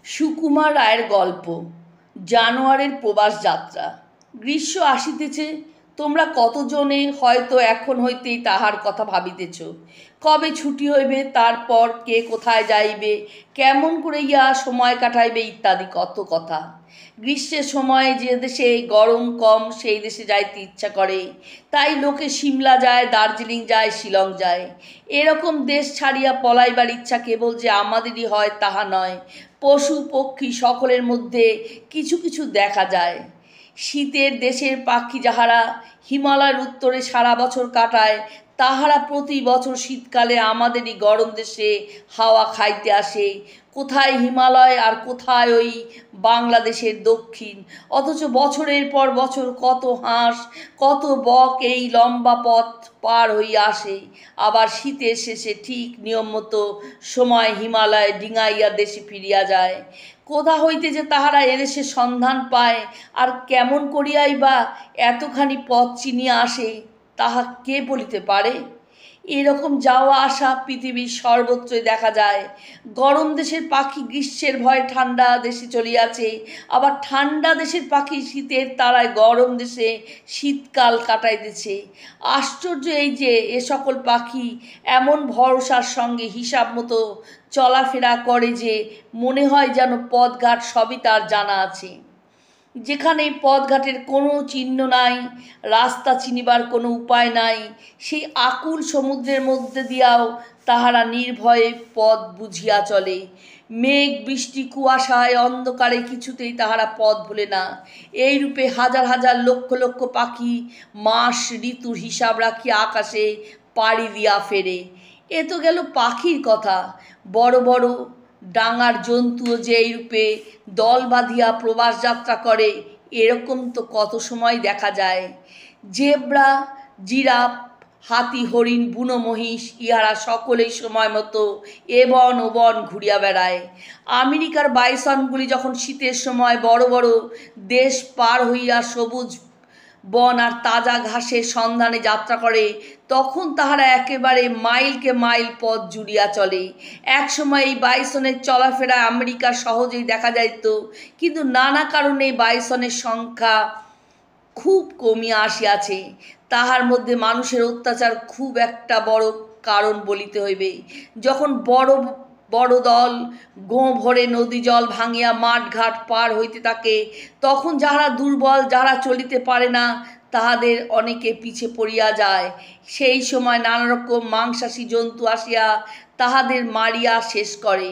সুকুমার রায়ের গল্প জানোয়ারের প্রবাস যাত্রা। গ্রীষ্ম আসিতেছে, তোমরা কতজনে হয়তো এখন হইতেই তাহার কথা ভাবিতেছ। কবে ছুটি হইবে, তারপর কে কোথায় যাইবে, কেমন করে ইয়া সময় কাটাইবে ইত্যাদি কত কথা। গ্রীষ্মের সময় যে দেশে গরম কম সেই দেশে যাইতে ইচ্ছা করে, তাই লোকে সিমলা যায়, দার্জিলিং যায়, শিলং যায়। এরকম দেশ ছাড়িয়া পলাইবার ইচ্ছা কেবল যে আমাদেরই হয় তাহা নয়, পশু পক্ষী সকলের মধ্যে কিছু কিছু দেখা যায়। শীতের দেশের পাখি যাহারা হিমালয়ের উত্তরে সারা বছর কাটায়, তাহারা প্রতি বছর শীতকালে আমাদেরই গরম দেশে হাওয়া খাইতে আসে। কোথায় হিমালয় আর কোথায় ওই বাংলাদেশের দক্ষিণ, অথচ বছরের পর বছর কত হাঁস কত বক এই লম্বা পথ পার হইয়া আসে। আবার শীতের শেষে ঠিক নিয়ম মতো সময় হিমালয় ডিঙাইয়া দেশে ফিরিয়া যায়। কোথা হইতে যে তাহারা এদেশে সন্ধান পায়, আর কেমন করিয়াই বা এতখানি পথ চিনিয়া আসে, তাহা কে বলিতে পারে। এরকম যাওয়া আসা পৃথিবীর সর্বত্রই দেখা যায়। গরম দেশের পাখি গ্রীষ্মের ভয়ে ঠান্ডা দেশে চলিয়াছে, আবার ঠান্ডা দেশের পাখি শীতের তাড়ায় গরম দেশে শীতকাল কাটাইতেছে। আশ্চর্য এই যে এ সকল পাখি এমন ভরসার সঙ্গে হিসাব মতো চলাফেরা করে যে মনে হয় যেন পথঘাট সবই তার জানা আছে। যেখানে পথঘাটের কোনো চিহ্ন নাই, রাস্তা চিনিবার কোনো উপায় নাই, সেই আকুল সমুদ্রের মধ্যে দিয়াও তাহারা নির্ভয়ে পথ বুঝিয়া চলে। মেঘ বৃষ্টি কুয়াশায় অন্ধকারে কিছুতেই তাহারা পথ ভুলে না। এইরূপে হাজার হাজার লক্ষ লক্ষ পাখি মাস ঋতুর হিসাব রাখিয়া আকাশে পাড়ি দিয়া ফেরে। এ তো গেল পাখির কথা। বড় বড় ডাঙার জন্তুও যে এইরূপে দল বাঁধিয়া প্রবাস যাত্রা করে, এরকম তো কত সময় দেখা যায়। জেব্রা, জিরাফ, হাতি, হরিণ, বুনো মহিষ ইহারা সকলেই সময় মতো এ বন ও বন ঘুরিয়া বেড়ায়। আমেরিকার বাইসনগুলি যখন শীতের সময় বড় বড় দেশ পার হইয়া সবুজ বন আর তাজা ঘাসের সন্ধানে যাত্রা করে, তখন তাহারা একেবারে মাইলকে মাইল পথ জুড়িয়া চলে। এক সময় এই বাইসনের চলাফেরা আমেরিকা সহজেই দেখা যাইত, কিন্তু নানা কারণে বাইসনের সংখ্যা খুব কমিয়া আসিয়াছে। তাহার মধ্যে মানুষের অত্যাচার খুব একটা বড় কারণ বলিতে হইবে। যখন বড় বড় দল গোঁ ভরে নদী জল ভাঙিয়া মাঠঘাট পার হইতে থাকে, তখন যাহারা দুর্বল, যাহারা চলিতে পারে না, তাহাদের অনেকে পিছে পড়িয়া যায়। সেই সময় নানা রকম মাংসাশী জন্তু আসিয়া তাহাদের মারিয়া শেষ করে।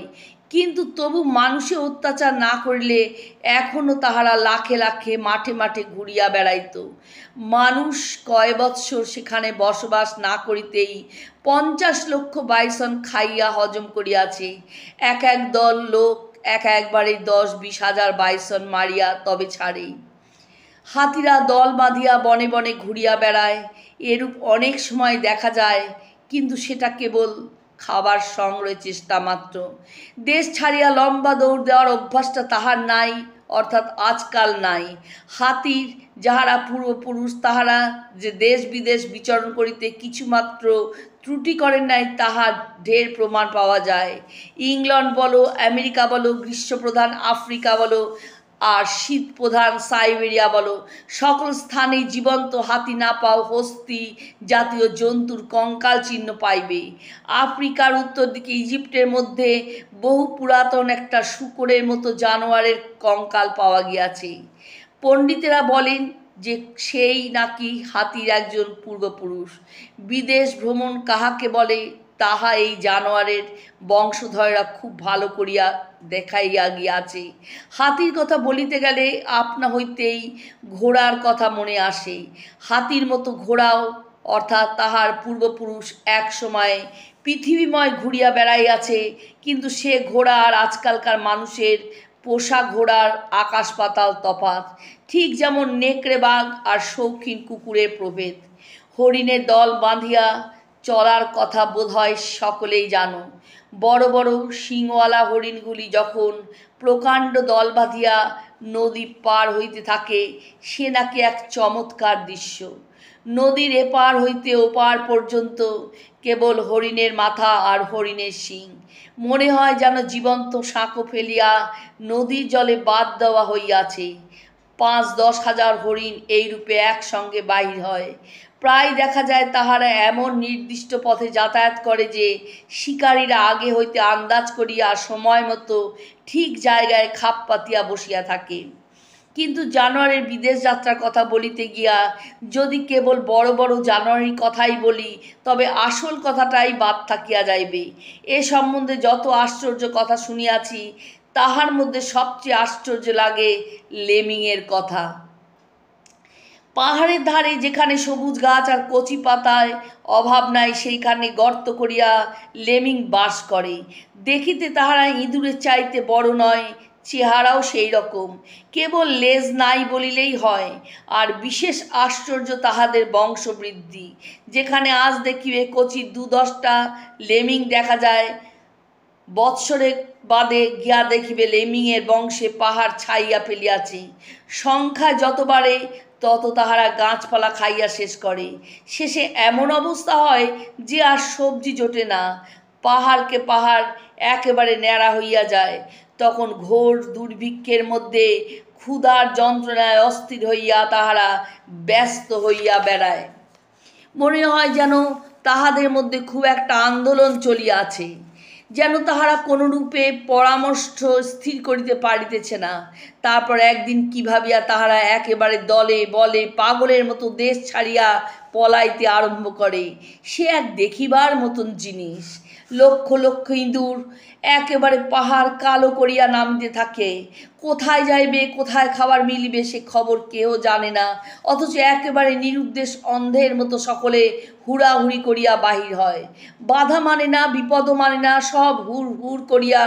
কিন্তু তবু মানুষে অত্যাচার না করিলে এখনও তাহারা লাখে লাখে মাঠে মাঠে ঘুরিয়া বেড়াইত। মানুষ কয় বৎসর সেখানে বসবাস না করিতেই 50 লক্ষ বাইসন খাইয়া হজম করিয়াছে। এক এক দল লোক একবারে 10-20 হাজার বাইসন মারিয়া তবে ছাড়ে। হাতিরা দল বাঁধিয়া বনে বনে ঘুরিয়া বেড়ায়, এরূপ অনেক সময় দেখা যায়, কিন্তু সেটা কেবল খাবার সংগ্রহের চেষ্টা মাত্র। দেশ ছাড়িয়া লম্বা দৌড় দেওয়ার অভ্যাসটা তাহার নাই, অর্থাৎ আজকাল নাই। হাতির যাহারা পূর্বপুরুষ, তাহারা যে দেশ বিদেশ বিচরণ করিতে কিছুমাত্র ত্রুটি করেন নাই, তাহার ঢের প্রমাণ পাওয়া যায়। ইংল্যান্ড বলো, আমেরিকা বলো, গ্রীষ্মপ্রধান আফ্রিকা বলো, আর শীত প্রধান সাইবেরিয়া বলো, সকল স্থানেই জীবন্ত হাতি না পাও হস্তি জাতীয় জন্তুর কঙ্কাল চিহ্ন পাইবে। আফ্রিকার উত্তর দিকে ইজিপ্টের মধ্যে বহু পুরাতন একটা শূকরের মতো জানোয়ারের কঙ্কাল পাওয়া গিয়াছে। পণ্ডিতেরা বলেন যে সেই নাকি হাতির একজন পূর্বপুরুষ। বিদেশ ভ্রমণ কাহাকে বলে তাহা এই জানোয়ারের বংশধরেরা খুব ভালো করিয়া দেখাইয়া গিয়াছে। হাতির কথা বলিতে গেলে আপনা হইতেই ঘোড়ার কথা মনে আসে। হাতির মতো ঘোড়াও, অর্থাৎ তাহার পূর্বপুরুষ, এক সময় পৃথিবীময় ঘুরিয়া বেড়াইয়াছে, কিন্তু সে ঘোড়া আর আজকালকার মানুষের পোষা ঘোড়ার আকাশ পাতাল তফাৎ। ঠিক যেমন নেকড়ে বাঘ আর শৌখিন কুকুরের প্রভেদ। হরিণের দল বাঁধিয়া চলার কথা বোধহয় সকলেই জানো। বড় বড় শিংওয়ালা হরিণগুলি যখন প্রকাণ্ড দল বাঁধিয়া নদী পার হইতে থাকে, সে নাকি এক চমৎকার দৃশ্য। নদীর এপার হইতে ওপার পর্যন্ত কেবল হরিণের মাথা আর হরিণের শিং। মনে হয় যেন জীবন্ত সাঁকো ফেলিয়া নদীর জলে বাদ দেওয়া হইয়াছে। ৫-১০ হাজার হরিণ এইরূপে একসঙ্গে বাহির হয়। প্রায় দেখা যায় তাহারা এমন নির্দিষ্ট পথে যাতায়াত করে যে শিকারীরা আগে হইতে আন্দাজ করিয়া সময় মতো ঠিক জায়গায় খাপ পাতিয়া বসিয়া থাকে। কিন্তু জানোয়ারের বিদেশ যাত্রার কথা বলিতে গিয়া যদি কেবল বড় বড় জানোয়ারের কথাই বলি, তবে আসল কথাটাই বাদ থাকিয়া যাইবে। এ সম্বন্ধে যত আশ্চর্য কথা শুনিয়াছি, তাহার মধ্যে সবচেয়ে আশ্চর্য লাগে লেমিংয়ের কথা। পাহাড়ের ধারে যেখানে সবুজ গাছ আর কচি পাতায় অভাব নাই, সেইখানে গর্ত করিয়া লেমিং বাস করে। দেখিতে তাহারা ইঁদুরের চাইতে বড় নয়, চেহারাও সেই রকম, কেবল লেজ নাই বলিলেই হয়। আর বিশেষ আশ্চর্য তাহাদের বংশবৃদ্ধি। যেখানে আজ দেখিবে কচি ২-১০টা লেমিং দেখা যায়, বৎসরে বাদে গিয়া দেখিবে লেমিংয়ের বংশে পাহাড় ছাইয়া ফেলিয়াছে। সংখ্যায় যত বাড়ে তত তাহারা গাছপালা খাইয়া শেষ করে। শেষে এমন অবস্থা হয় যে আর সবজি জোটে না, পাহাড়কে পাহাড় একেবারে ন্যাড়া হইয়া যায়। তখন ঘোর দুর্ভিক্ষের মধ্যে ক্ষুধার যন্ত্রণায় অস্থির হইয়া তাহারা ব্যস্ত হইয়া বেড়ায়। মনে হয় যেন তাহাদের মধ্যে খুব একটা আন্দোলন চলিয়াছে, যেন তাহারা কোনরূপে পরামর্শ স্থির করিতে পারিতেছে না। তারপর একদিন কি ভাবিয়া তাহারা একেবারে দলে বলে পাগলের মতো দেশ ছাড়িয়া পলাইতে আরম্ভ করে, সে এক দেখিবার মতন জিনিস। লক্ষ লক্ষ ইঁদুর একেবারে পাহাড় কালো করিয়া নামিতে থাকে। কোথায় যাইবে, কোথায় খাবার মিলিবে, সে খবর কেহ জানে না। অথচ একেবারে নিরুদ্দেশ অন্ধের মতো সকলে হুড়াহুড়ি করিয়া বাহির হয়। বাধা মানে না, বিপদও মানে না, সব হুড় হুড় করিয়া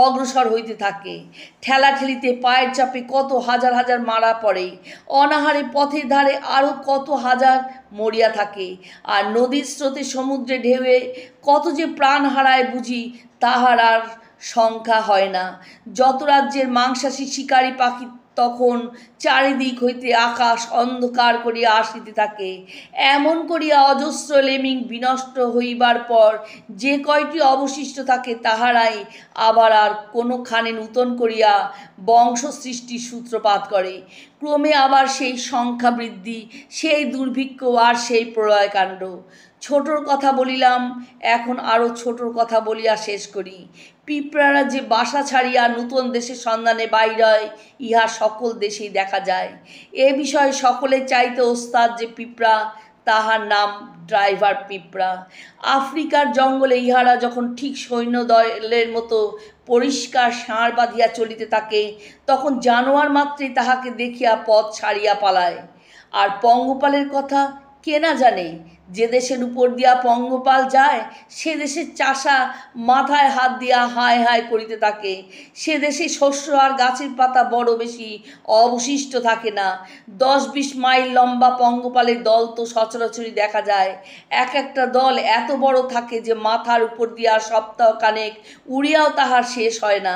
অগ্রসর হইতে থাকে। ঠেলাঠেলিতে পায়ের চাপে কত হাজার হাজার মারা পড়ে, অনাহারে পথের ধারে আরও কত হাজার মরিয়া থাকে। আর নদীর স্রোতে সমুদ্রে ঢেউয়ে কত যে প্রাণ হারায় বুঝি তাহার আর সংখ্যা হয় না। যত রাজ্যের মাংসাশী শিকারী পাখি তখন চারিদিক হইতে আকাশ অন্ধকার করিয়া আসিতে থাকে। এমন করিয়া অজস্র লেমিং বিনষ্ট হইবার পর যে কয়টি অবশিষ্ট থাকে, তাহারাই আবার আর কোনোখানে নূতন করিয়া বংশ সৃষ্টির সূত্রপাত করে। ক্রমে আবার সেই সংখ্যা বৃদ্ধি, সেই দুর্ভিক্ষ আর সেই প্রলয়কাণ্ড। ছোটোর কথা বলিলাম, এখন আরও ছোটোর কথা বলিয়া শেষ করি। পিঁপড়ারা যে বাসা ছাড়িয়া নূতন দেশের সন্ধানে বাহির হয়, ইহা সকল দেশেই দেখা যায়। এ বিষয়ে সকলে চাইতে ওস্তাদ যে পিঁপড়া, তাহার নাম ড্রাইভার পিঁপড়া। আফ্রিকার জঙ্গলে ইহারা যখন ঠিক সৈন্যদলের মতো পরিষ্কার ষাঁড় বাঁধিয়া চলিতে থাকে, তখন জানোয়ার মাত্রই তাহাকে দেখিয়া পথ ছাড়িয়া পালায়। আর পঙ্গপালের কথা কে না জানে? যে দেশের উপর দিয়া পঙ্গপাল যায়, সে দেশের চাষা মাথায় হাত দিয়া হায় হায় করিতে থাকে। সে দেশে শস্য আর গাছের পাতা বড় বেশি অবশিষ্ট থাকে না। ১০-২০ মাইল লম্বা পঙ্গপালের দল তো সচরাচরই দেখা যায়। এক একটা দল এত বড় থাকে যে মাথার উপর দিয়া সপ্তাহখানেক উড়িয়াও তাহার শেষ হয় না।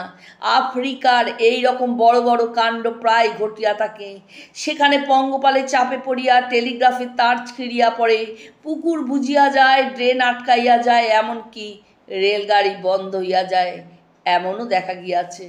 আফ্রিকার এই রকম বড় বড় কাণ্ড প্রায় ঘটিয়া থাকে। সেখানে পঙ্গপালের চাপে পড়িয়া টেলিগ্রাফের তার ছিঁড়িয়া পড়ে, পুকুর বুঝিয়া যায়, ড্রেন আটকাইয়া যায়, এমনকি রেলগাড়ি বন্ধ হইয়া যায়, এমনও দেখা গিয়াছে।